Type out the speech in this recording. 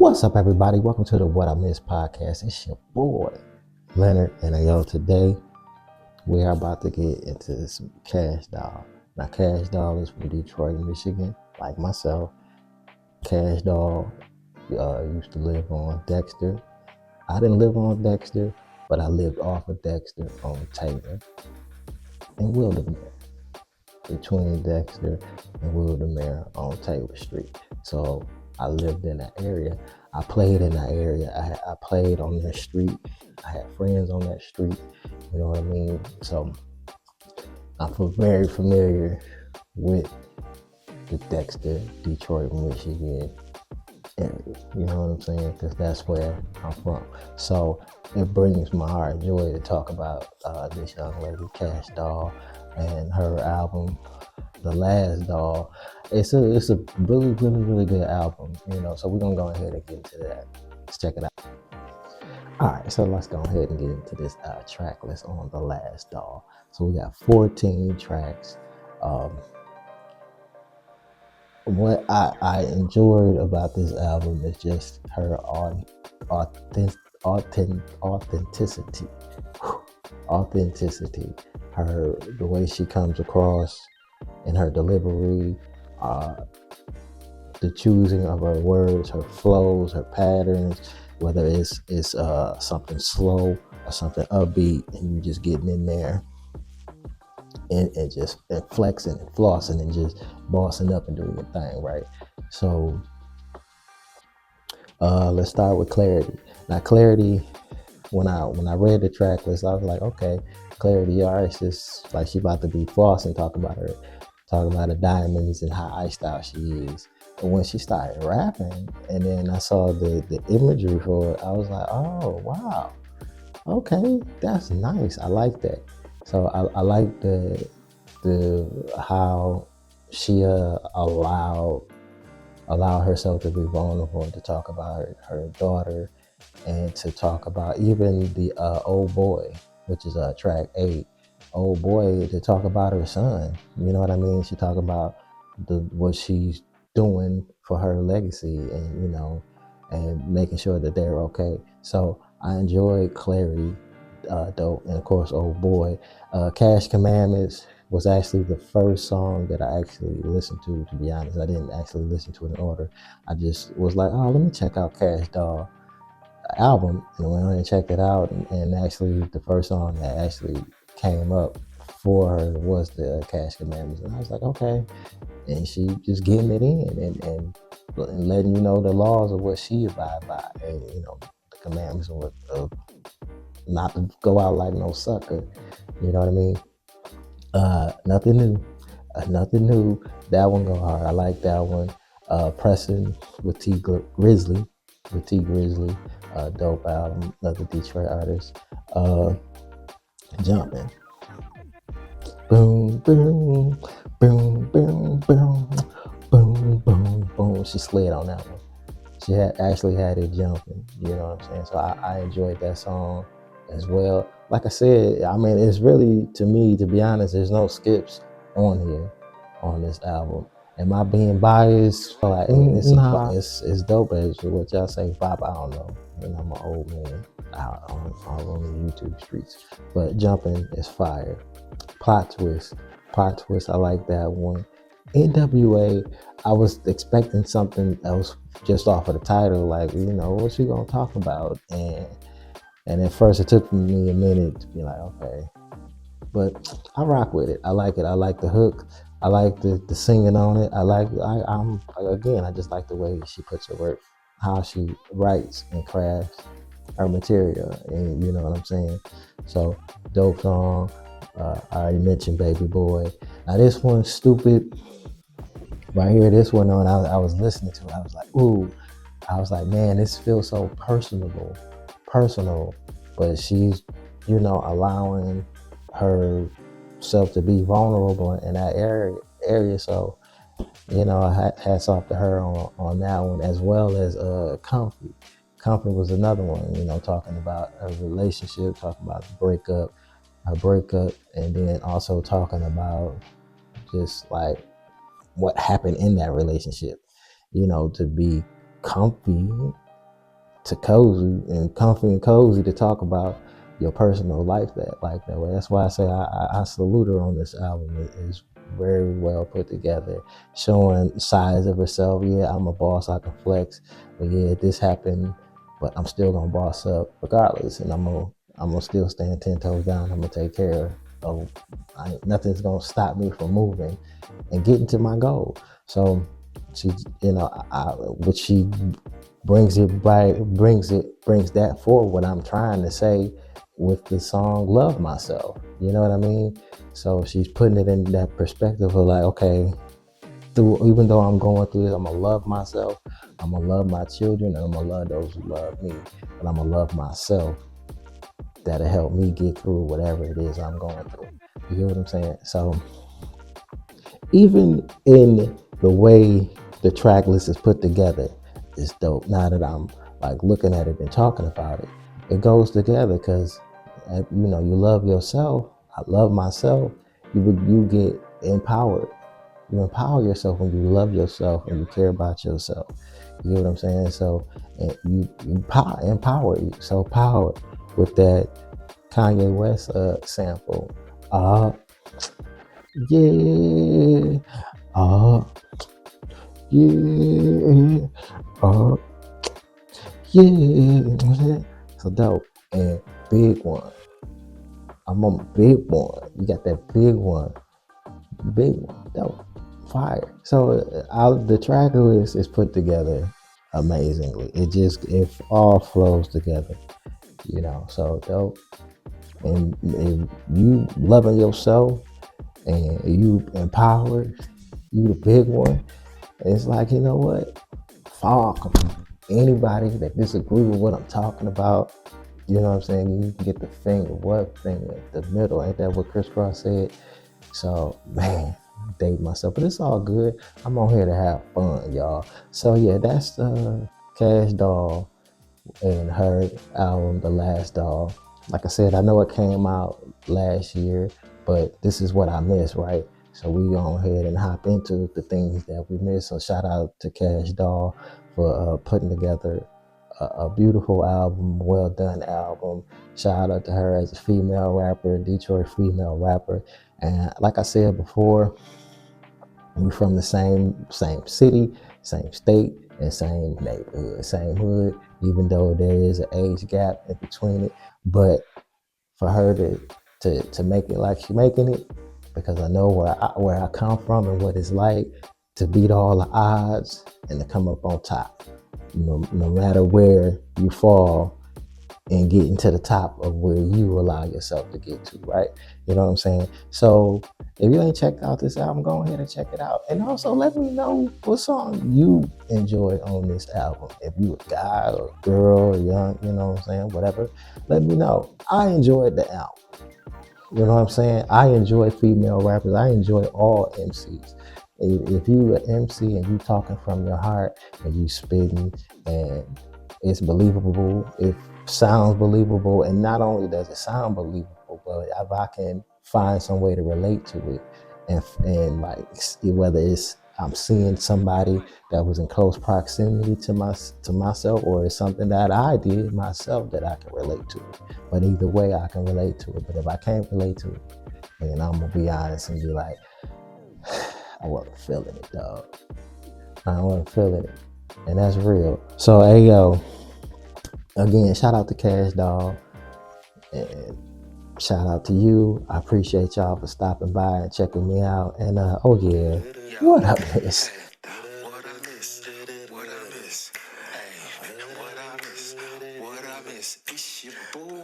What's up, everybody? Welcome to the What I Missed podcast. It's your boy, Leonard, and today we are about to get into some Kash Doll. Now, Kash Doll is from Detroit, Michigan, like myself. Kash Doll used to live on Dexter. I didn't live on Dexter, but I lived off of Dexter on Taylor and Wildermere, between Dexter and Wildermere on Taylor Street. So I lived in that area. I played in that area. I played on that street. I had friends on that street. You know what I mean? So I'm very familiar with the Dexter, Detroit, Michigan area. You know what I'm saying? Because that's where I'm from. So it brings my heart joy to talk about this young lady, Kash Doll, and her album, The Last Doll. It's a really good album, you know, so we're gonna go ahead and get into that. Let's check it out. All right, so let's go ahead and get into this track list on The Last Doll. So we got 14 tracks. What I enjoyed about this album is just her authenticity. Authenticity. The way she comes across in her delivery, the choosing of her words, her flows, her patterns, whether it's something slow or something upbeat, and you just getting in there and just flexing and flossing and just bossing up and doing your thing, right? So let's start with Clarity. Now, Clarity, when I read the track list, I was like, okay, Clarity, all right, it's just like she about to be flossing, talking about the diamonds and how iced out she is. But when she started rapping, and then I saw the imagery for it, I was like, oh wow, okay, that's nice. I like that. So I like the how she allowed herself to be vulnerable and to talk about her daughter, and to talk about even the Old Boy, which is track 8. Old Boy, to talk about her son. You know what I mean? She talk about what she's doing for her legacy, and you know, and making sure that they're okay. So I enjoyed Clarity, dope, and of course Old Boy. Cash Commandments was actually the first song that I actually listened to be honest. I didn't actually listen to it in order. I just was like, oh, let me check out Kash Doll album, and I went on and checked it out, and actually the first song that actually came up for her was the Cash Commandments, and I was like, okay. And she just getting it in and letting you know the laws of what she abide by, and you know, the commandments of not to go out like no sucker. You know what I mean? Nothing new. That one go hard. I like that one. Pressing with T Grizzly, dope album, another Detroit artist. Jumping. Boom, boom, boom, boom, boom, boom, boom, boom. She slid on that one. She actually had it jumping. You know what I'm saying? So I enjoyed that song as well. Like I said, I mean, it's really, to me, to be honest, there's no skips on here on this album. Am I being biased? Like, it's dope as what y'all say, Bob. I don't know. You know, I'm an old man out on the YouTube streets. But Jumping is fire. Plot twist. I like that one. NWA, I was expecting something else just off of the title, like, you know, what she gonna talk about? And at first it took me a minute to be like, okay. But I rock with it. I like it. I like the hook. I like the singing on it. I just like the way she puts her work, how she writes and crafts her material, and you know what I'm saying? So, dope song. I already mentioned Baby Boy. Now this one's stupid. Right here, this one on, I was listening to it. I was like, ooh. I was like, man, this feels so personal. But she's, you know, allowing herself to be vulnerable in that area. So, you know, hats off to her on that one, as well as Comfy. Comfy was another one, you know, talking about her relationship, talking about her breakup, and then also talking about just like what happened in that relationship, you know, to be comfy to cozy and comfy and cozy to talk about your personal life that way. That's why I say I salute her on this album. It is very well put together, showing sides of herself. Yeah, I'm a boss, I can flex, but yeah, this happened, but I'm still gonna boss up regardless, and I'm gonna still stand 10 toes down. I'm gonna take care of. Nothing's gonna stop me from moving and getting to my goal. So she, which she brings it by brings that forward. What I'm trying to say with the song "Love Myself," you know what I mean? So she's putting it in that perspective of like, okay, even though I'm going through this, I'm gonna love myself. I'm gonna love my children, and I'm gonna love those who love me. But I'm gonna love myself. That'll help me get through whatever it is I'm going through. You hear what I'm saying? So even in the way the track list is put together, it's dope. Now that I'm like looking at it and talking about it, it goes together because you love yourself. I love myself. You get empowered. You empower yourself when you love yourself and you care about yourself. You know what I'm saying? So you empower you. So powered with that Kanye West sample. Uh yeah. Uh yeah. Uh yeah. So dope. And big one. I'm on big one. You got that big one. Big one. Dope. Fire. So the track list is put together amazingly. It all flows together. So dope. And you loving yourself and you empowered, you the big one. It's like, you know what? Fuck anybody that disagree with what I'm talking about. You know what I'm saying? You can get the finger, what finger? The middle. Ain't that what Chris Cross said? So, man, date myself. But it's all good. I'm on here to have fun, y'all. So, yeah, that's Kash Doll and her album, The Last Doll. Like I said, I know it came out last year, but this is what I missed, right? So we go ahead and hop into the things that we missed. So shout out to Kash Doll for putting together a beautiful album, well done album. Shout out to her as a female rapper, Detroit female rapper. And like I said before, we from the same city, same state, and same neighborhood, same hood, even though there is an age gap in between it. But for her to make it like she making it, because I know where I come from and what it's like to beat all the odds and to come up on top. No matter where you fall, and getting to the top of where you allow yourself to get to, right? You know what I'm saying? So if you ain't checked out this album, go ahead and check it out. And also let me know what song you enjoyed on this album. If you a guy or a girl or young, you know what I'm saying, whatever, let me know. I enjoyed the album. You know what I'm saying? I enjoy female rappers. I enjoy all MCs. If you an MC and you talking from your heart and you spitting and it's believable, it sounds believable, and not only does it sound believable, but if I can find some way to relate to it, and like whether it's I'm seeing somebody that was in close proximity to myself, or it's something that I did myself that I can relate to it. But either way, I can relate to it. But if I can't relate to it, then I'm gonna be honest and be like, I wasn't feeling it, dog. I wasn't feeling it, and that's real. So, hey yo, again, shout out to Kash Doll, and shout out to you. I appreciate y'all for stopping by and checking me out. And oh yeah, what up, miss? What I miss? What I miss? Hey, what I miss? What I miss? It's your boy.